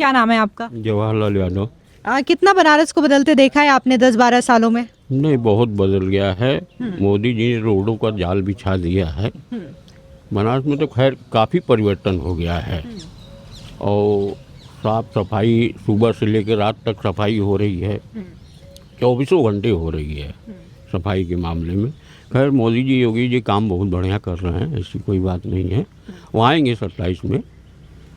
क्या नाम है आपका? जवाहरलाल यादव। कितना बनारस को बदलते देखा है आपने 10-12 सालों में? नहीं, बहुत बदल गया है। मोदी जी ने रोडों का जाल बिछा दिया है। बनारस में तो खैर काफ़ी परिवर्तन हो गया है और साफ सफाई सुबह से लेकर रात तक सफाई हो रही है, 24 घंटे हो रही है सफाई के मामले में। खैर मोदी जी योगी जी काम बहुत बढ़िया कर रहे हैं, ऐसी कोई बात नहीं है। वो आएंगे 27 में।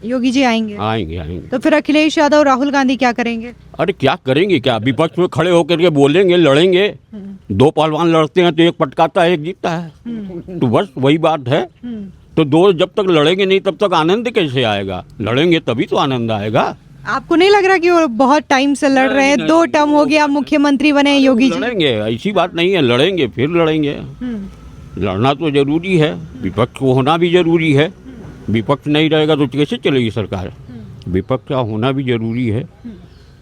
योगी जी आएंगे? आएंगे। तो फिर अखिलेश यादव, राहुल गांधी क्या करेंगे? अरे क्या करेंगे, क्या विपक्ष में खड़े होकर के बोलेंगे, लड़ेंगे। दो पहलवान लड़ते हैं तो एक पटकाता है, एक जीतता है। तो बस वही बात है। तो दो जब तक लड़ेंगे नहीं तब तक आनंद कैसे आएगा? लड़ेंगे तभी तो आनंद आएगा। आपको नहीं लग रहा कि वो बहुत टाइम से लड़ रहे हैं? 2 टर्म हो गया, मुख्यमंत्री बने हैं योगी जी। लड़ेंगे, ऐसी बात नहीं है, लड़ेंगे फिर लड़ेंगे। लड़ना तो जरूरी है, विपक्ष को होना भी जरूरी है। विपक्ष नहीं रहेगा तो कैसे चलेगी सरकार? विपक्ष का होना भी जरूरी है,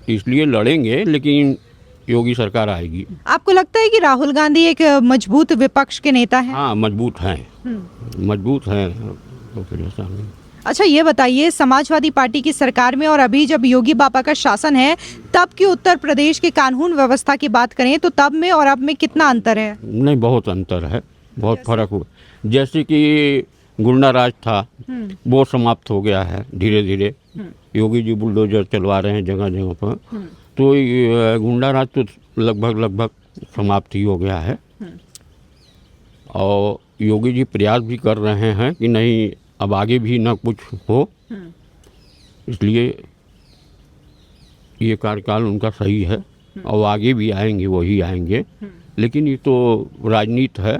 इसलिए लड़ेंगे, लेकिन योगी सरकार आएगी। आपको लगता है कि राहुल गांधी एक मजबूत विपक्ष के नेता हैं? हाँ, मजबूत हैं, मजबूत हैं। अच्छा, ये बताइए, समाजवादी पार्टी की सरकार में और अभी जब योगी बाबा का शासन है तब की उत्तर प्रदेश के कानून व्यवस्था की बात करें तो तब में और अब में कितना अंतर है? नहीं, बहुत अंतर है, बहुत फर्क हुआ। जैसे कि गुंडा राज था, वो समाप्त हो गया है धीरे धीरे। योगी जी बुलडोजर चलवा रहे हैं जगह जगह पर, तो ये गुंडा राज तो लगभग समाप्त ही हो गया है। और योगी जी प्रयास भी कर रहे हैं कि नहीं, अब आगे भी ना कुछ हो, इसलिए ये कार्यकाल उनका सही है और आगे भी आएंगे, वही आएंगे। लेकिन ये तो राजनीति है,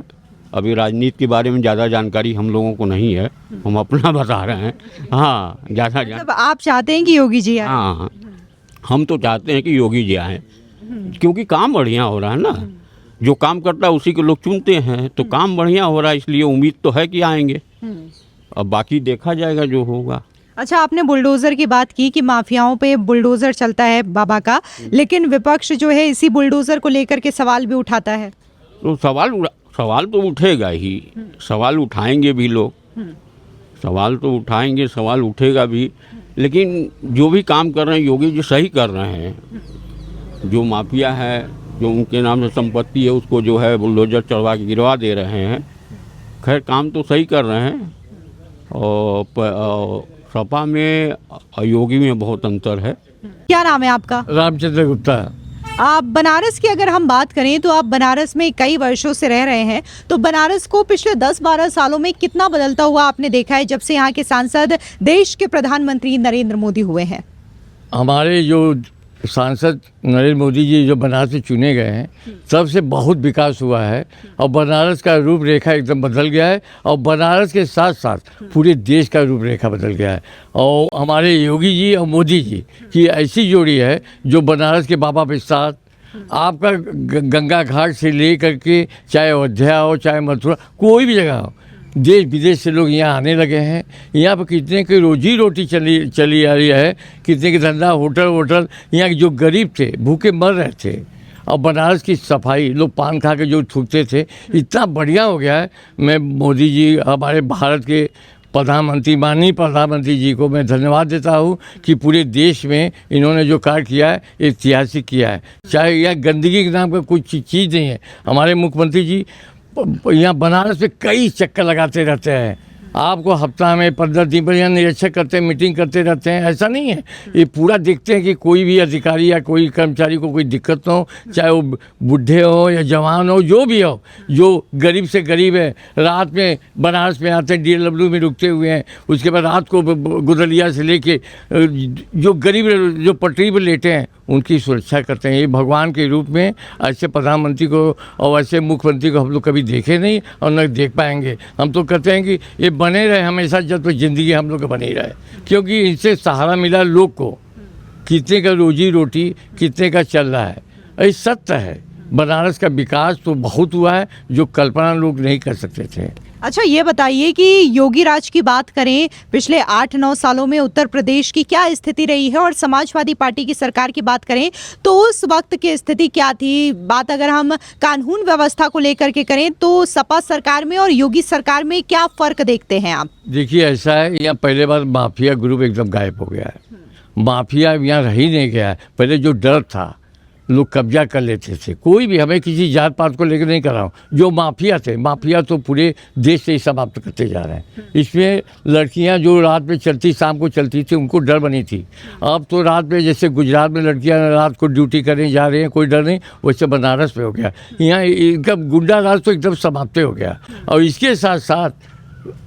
अभी राजनीति के बारे में ज़्यादा जानकारी हम लोगों को नहीं है, हम अपना बता रहे हैं। हाँ, ज़्यादा मतलब आप चाहते हैं कि योगी जी आए? हाँ, हम तो चाहते हैं कि योगी जी आए, क्योंकि काम बढ़िया हो रहा है ना। जो काम करता है उसी को लोग चुनते हैं, तो काम बढ़िया हो रहा है, इसलिए उम्मीद तो है कि आएंगे। अब बाकी देखा जाएगा जो होगा। अच्छा, आपने बुलडोजर की बात की कि माफियाओं पे बुलडोजर चलता है बाबा का, लेकिन विपक्ष जो है इसी बुलडोजर को लेकर के सवाल भी उठाता है। तो सवाल तो उठेगा ही, सवाल उठाएंगे भी लोग, सवाल तो उठाएंगे, सवाल उठेगा भी। लेकिन जो भी काम कर रहे हैं योगी जी सही कर रहे हैं। जो माफिया है, जो उनके नाम से संपत्ति है, उसको जो है बुलडोजर चढ़वा के गिरवा दे रहे हैं। खैर काम तो सही कर रहे हैं। और सपा में और योगी में बहुत अंतर है। क्या नाम है आपका? रामचंद्र गुप्ता। आप बनारस की अगर हम बात करें तो आप बनारस में कई वर्षों से रह रहे हैं, तो बनारस को पिछले 10-12 सालों में कितना बदलता हुआ आपने देखा है जब से यहाँ के सांसद देश के प्रधानमंत्री नरेंद्र मोदी हुए हैं? हमारे जो सांसद नरेंद्र मोदी जी जो बनारस से चुने गए हैं, तब से बहुत विकास हुआ है और बनारस का रूपरेखा एकदम बदल गया है। और बनारस के साथ साथ पूरे देश का रूपरेखा बदल गया है। और हमारे योगी जी और मोदी जी की ऐसी जोड़ी है जो बनारस के बाबा प्रसाद, आपका गंगा घाट से ले करके चाहे अयोध्या हो, चाहे मथुरा, कोई भी जगह हो, देश विदेश से लोग यहाँ आने लगे हैं। यहाँ पर कितने की रोजी रोटी चली आ रही है, कितने के धंधा, होटल। यहाँ के जो गरीब थे भूखे मर रहे थे। और बनारस की सफाई, लोग पान खा के जो थूकते थे, इतना बढ़िया हो गया है। मैं मोदी जी, हमारे भारत के प्रधानमंत्री, माननीय प्रधानमंत्री जी को मैं धन्यवाद देता हूँ कि पूरे देश में इन्होंने जो कार्य किया है ऐतिहासिक किया है। चाहे यह गंदगी के नाम का कुछ चीज़ नहीं है। हमारे मुख्यमंत्री जी यहाँ बनारस में कई चक्कर लगाते रहते हैं। आपको हफ्ता में 15 दिन पर यहाँ निरीक्षण करते हैं, मीटिंग करते रहते हैं। ऐसा नहीं है, ये पूरा देखते हैं कि कोई भी अधिकारी या कोई कर्मचारी को कोई दिक्कत ना हो, चाहे वो बूढ़े हो या जवान हो, जो भी हो, जो गरीब से गरीब है। रात में बनारस में आते हैं, DLW में रुकते हुए हैं। उसके बाद रात को गुदलिया से लेके जो गरीब जो पटरी पर लेटे हैं उनकी सुरक्षा करते हैं। ये भगवान के रूप में ऐसे प्रधानमंत्री को और ऐसे मुख्यमंत्री को हम लोग कभी देखे नहीं और न देख पाएंगे। हम तो कहते हैं कि ये बने रहे हमेशा, जब तो ज़िंदगी हम लोग को बनी रहे, क्योंकि इनसे सहारा मिला लोग को। कितने का रोजी रोटी कितने का चल रहा है, ये सत्य है। बनारस का विकास तो बहुत हुआ है जो कल्पना लोग नहीं कर सकते थे। अच्छा, ये बताइए कि योगी राज की बात करें, पिछले 8-9 सालों में उत्तर प्रदेश की क्या स्थिति रही है, और समाजवादी पार्टी की सरकार की बात करें तो उस वक्त की स्थिति क्या थी? बात अगर हम कानून व्यवस्था को लेकर के करें तो सपा सरकार में और योगी सरकार में क्या फर्क देखते हैं आप? देखिए, ऐसा है, यहाँ पहले बार माफिया ग्रुप एकदम गायब हो गया है। माफिया यहाँ रह ही नहीं गया है। पहले जो डर था, लोग कब्जा कर लेते थे, कोई भी, हमें किसी जात पात को लेकर नहीं कर रहा हूँ, जो माफिया थे, माफिया तो पूरे देश से ही समाप्त करते जा रहे हैं। इसमें लड़कियां जो रात में चलती, शाम को चलती थी, उनको डर बनी थी। अब तो रात में, जैसे गुजरात में लड़कियां रात को ड्यूटी करने जा रही हैं, कोई डर नहीं, वैसे बनारस में हो गया। यहाँ एकदम गुंडा राज तो एकदम समाप्त हो गया। और इसके साथ साथ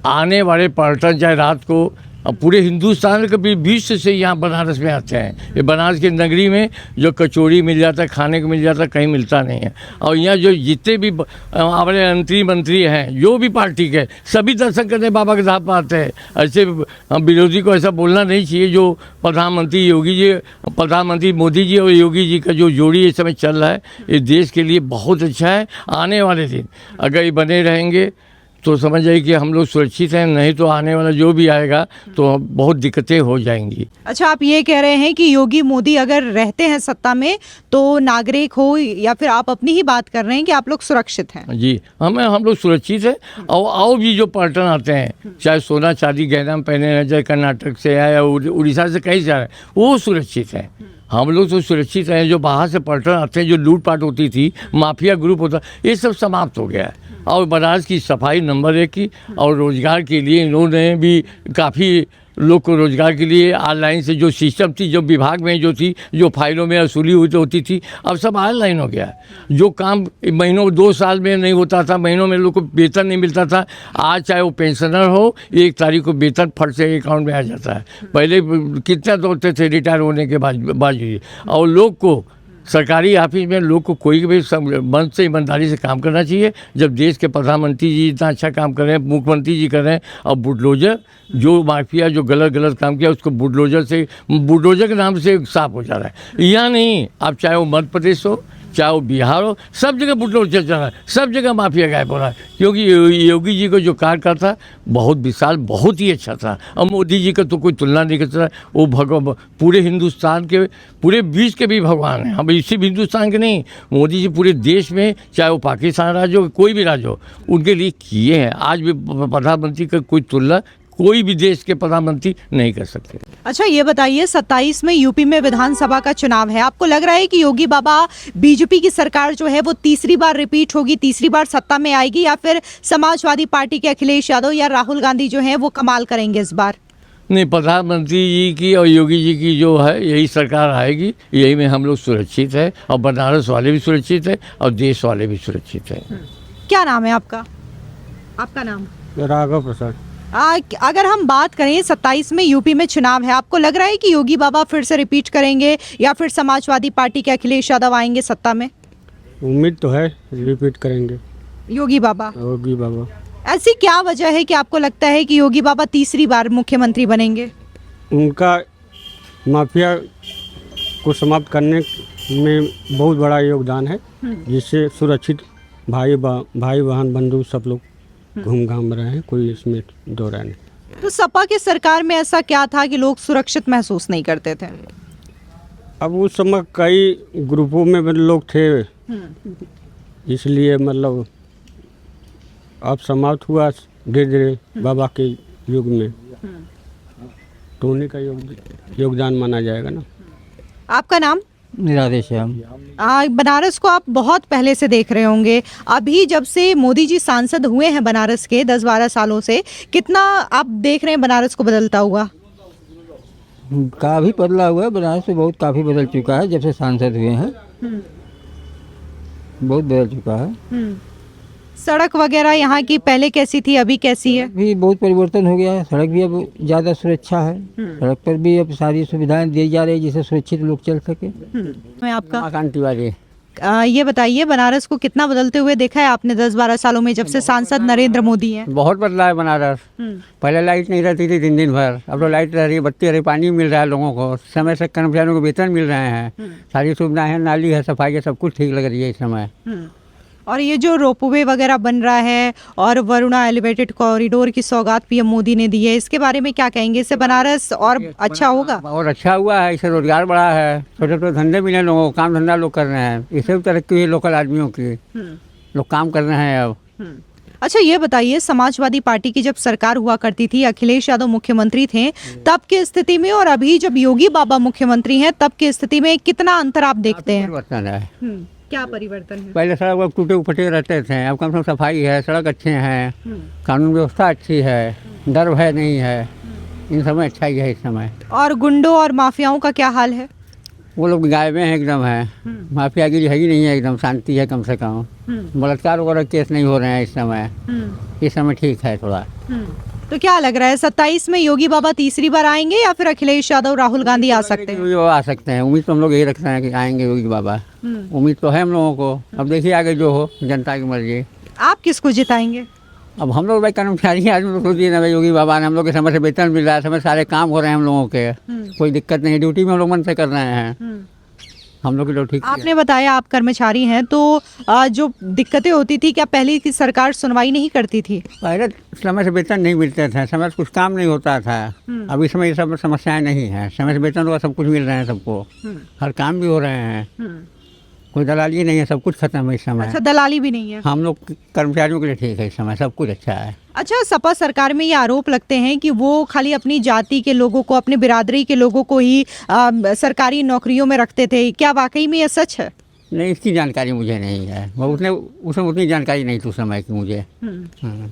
आने वाले पर्यटन, चाहे रात को, अब पूरे हिंदुस्तान के भी विश्व से यहाँ बनारस में आते हैं। ये बनारस की नगरी में जो कचौड़ी मिल जाता है, खाने को मिल जाता है, कहीं मिलता नहीं है। और यहाँ जो जितने भी हमारे मंत्री हैं, जो भी पार्टी के, सभी दर्शन करने बाबा के धाम आते हैं। ऐसे हम विरोधी को ऐसा बोलना नहीं चाहिए। जो प्रधानमंत्री योगी जी, प्रधानमंत्री मोदी जी और योगी जी का जो जोड़ी इस समय चल रहा है, ये देश के लिए बहुत अच्छा है। आने वाले दिन अगर ये बने रहेंगे तो समझ जाइए कि हम लोग सुरक्षित हैं, नहीं तो आने वाला जो भी आएगा तो बहुत दिक्कतें हो जाएंगी। अच्छा, आप ये कह रहे हैं कि योगी मोदी अगर रहते हैं सत्ता में तो नागरिक हो, या फिर आप अपनी ही बात कर रहे हैं कि आप लोग सुरक्षित हैं? जी, हम लोग सुरक्षित हैं। और भी जो पर्यटन आते हैं, चाहे सोना चांदी गहना पहने हैं, चाहे कर्नाटक से है या उड़ीसा से कहीं से आ रहे हैं, वो सुरक्षित हैं। हम लोग तो सुरक्षित हैं। जो बाहर से पर्यटन आते हैं, जो लूटपाट होती थी, माफिया ग्रुप होता, ये सब समाप्त हो गया है। और बनारस की सफाई नंबर 1 की, और रोज़गार के लिए इन्होंने भी काफ़ी लोग को रोज़गार के लिए ऑनलाइन से जो सिस्टम थी, जो विभाग में जो थी, जो फाइलों में वसूली होती थी, अब सब ऑनलाइन हो गया है। जो काम महीनों 2 साल में नहीं होता था, महीनों में लोग को वेतन नहीं मिलता था, आज चाहे वो पेंशनर हो, 1 तारीख को वेतन फट से अकाउंट में आ जाता है। पहले कितना दौड़ते थे रिटायर होने के बाद। और लोग को सरकारी ऑफिस में लोग को कोई भी मन से ईमानदारी से काम करना चाहिए। जब देश के प्रधानमंत्री जी इतना अच्छा काम कर रहे हैं, मुख्यमंत्री जी कर रहे हैं, और बुलडोजर जो माफिया जो गलत काम किया, उसको बुलडोजर के नाम से साफ हो जा रहा है। यहाँ नहीं, अब चाहे वो मध्य प्रदेश हो, चाहे वो बिहार हो, सब जगह बुलडोजर चल रहा है, सब जगह माफिया गायब हो रहा है। क्योंकि योगी जी को जो कार्यकाल था बहुत विशाल, बहुत ही अच्छा था। और मोदी जी का तो कोई तुलना नहीं कर सकता। वो भगवान, पूरे हिंदुस्तान के, पूरे विश्व के भी भगवान हैं। हम इसी हिंदुस्तान के नहीं, मोदी जी पूरे देश में, चाहे वो पाकिस्तान राज्य हो, कोई भी राज्य हो, उनके लिए किए हैं। आज भी प्रधानमंत्री का कोई तुलना कोई भी देश के प्रधानमंत्री नहीं कर सकते। अच्छा, ये बताइए, 27 में यूपी में विधानसभा का चुनाव है। आपको लग रहा है कि योगी बाबा, बीजेपी की सरकार जो है वो तीसरी बार रिपीट होगी, तीसरी बार सत्ता में आएगी, या फिर समाजवादी पार्टी के अखिलेश यादव या राहुल गांधी जो है वो कमाल करेंगे इस बार? नहीं, प्रधानमंत्री जी की और योगी जी की जो है यही सरकार आएगी, यही में हम लोग सुरक्षित है। और बनारस वाले भी सुरक्षित है और देश वाले भी सुरक्षित है। क्या नाम है आपका? आपका नाम? राघव प्रसाद। अगर हम बात करें, 27 में यूपी में चुनाव है, आपको लग रहा है कि योगी बाबा फिर से रिपीट करेंगे या फिर समाजवादी पार्टी के अखिलेश यादव आएंगे सत्ता में? उम्मीद तो है रिपीट करेंगे योगी बाबा। योगी बाबा। ऐसी क्या वजह है कि आपको लगता है कि योगी बाबा तीसरी बार मुख्यमंत्री बनेंगे? उनका माफिया को समाप्त करने में बहुत बड़ा योगदान है, जिससे सुरक्षित भाई बहन बंधु सब लोग घूम घाम रहे हैं, कोई इसमें दो राय नहीं। तो सपा की सरकार में ऐसा क्या था कि लोग सुरक्षित महसूस नहीं करते थे? अब उस समय कई ग्रुपों में लोग थे, इसलिए मतलब अब समाप्त हुआ धीरे धीरे बाबा के युग में, तो उन्हीं का योगदान माना जाएगा ना। आपका नाम? राधे श्याम। बनारस को आप बहुत पहले से देख रहे होंगे। अभी जब से मोदी जी सांसद हुए हैं बनारस के 10-12 सालों से, कितना आप देख रहे हैं बनारस को बदलता हुआ? काफ़ी बदला हुआ है बनारस में, बहुत काफ़ी बदल चुका है जब से सांसद हुए हैं। बहुत बदल चुका है। सड़क वगैरह यहाँ की पहले कैसी थी, अभी कैसी है? भी बहुत परिवर्तन हो गया है। सड़क भी अब ज़्यादा सुरक्षा है, सड़क पर भी अब सारी सुविधाएं दी जा रही है जिससे सुरक्षित लोग चल सके। मैं आपका? आकांत तिवारी। ये बताइए, बनारस को कितना बदलते हुए देखा है आपने 10-12 सालों में, जब से सांसद नरेंद्र मोदी हैं? बहुत बदला है बनारस। पहले लाइट नहीं रहती थी 3 दिन भर, अब तो लाइट रह रही है, बत्ती रही, पानी मिल रहा है लोगों को, समय से कर्मचारियों को वेतन मिल रहे हैं, सारी सुविधाएं हैं, नाली है, सफाई है, सब कुछ ठीक लग रही है इस समय। और ये जो रोपवे वगैरह बन रहा है और वरुणा एलिवेटेड कॉरिडोर की सौगात पीएम मोदी ने दी है, इसके बारे में क्या कहेंगे? इससे बनारस और अच्छा होगा? और अच्छा हुआ है, इससे रोजगार बढ़ा है, छोटे छोटे धंधे मिले लोगों को, काम धंधा लोग कर रहे हैं, इससे भी तरक्की हुई लोकल आदमियों की, लोग काम कर रहे हैं अब। अच्छा ये बताइए, समाजवादी पार्टी की जब सरकार हुआ करती थी, अखिलेश यादव मुख्यमंत्री थे, तब की स्थिति में और अभी जब योगी बाबा मुख्यमंत्री हैं तब की स्थिति में कितना अंतर आप देखते हैं? परिवर्तन है। क्या परिवर्तन है? पहले सड़क वक्त टूटे फटे रहते थे, अब कम से कम सफाई है, सड़क अच्छे हैं, कानून व्यवस्था अच्छी है, डर भय नहीं है, इन समय अच्छा ही है इस समय। और गुंडों और माफियाओं का क्या हाल है? वो लोग गायबे हैं एकदम है, माफियागिरी है ही नहीं है, एकदम शांति है कम से कम। बलात्कार वगैरह केस नहीं हो रहे हैं इस समय ठीक है थोड़ा। तो क्या लग रहा है 27 में योगी बाबा तीसरी बार आएंगे या फिर अखिलेश यादव राहुल गांधी आ सकते हैं? योगी बाबा आ सकते हैं, उम्मीद तो हम लोग यही रखते हैं कि आएंगे योगी बाबा, उम्मीद तो है हम लोगों को। अब देखिए आगे जो हो, जनता की मर्जी। आप किसको जिताएंगे? अब हम लोग भाई कर्मचारी आदमी लोग सोचिए ना भाई, योगी बाबा ने हम लोग के समय से वेतन मिल रहा है, समय सारे काम हो रहे हैं हम लोगों के, कोई दिक्कत नहीं, ड्यूटी में हम लोग मन से कर रहे हैं, हम लोग की तो ठीक है। आपने बताया आप कर्मचारी हैं, तो जो दिक्कतें होती थी, क्या पहले की सरकार सुनवाई नहीं करती थी? पहले समय से वेतन नहीं मिलते थे, समय से कुछ काम नहीं होता था। अब इस समय ये सब समस्याएं नहीं है, समय से वेतन हुआ, सब कुछ मिल रहे हैं सबको, हर काम भी हो रहे हैं, कोई दलाली नहीं है, सब कुछ खत्म है इस समय। अच्छा, दलाली भी नहीं है? हम लोग कर्मचारियों के लिए ठीक है इस समय, सब कुछ अच्छा है। अच्छा, सपा सरकार में ये आरोप लगते हैं कि वो खाली अपनी जाति के लोगों को, अपनी बिरादरी के लोगों को ही सरकारी नौकरियों में रखते थे, क्या वाकई में ये सच है? नहीं, इसकी जानकारी मुझे नहीं है, उसमें उतनी जानकारी नहीं थी उस समय की मुझे। हाँ।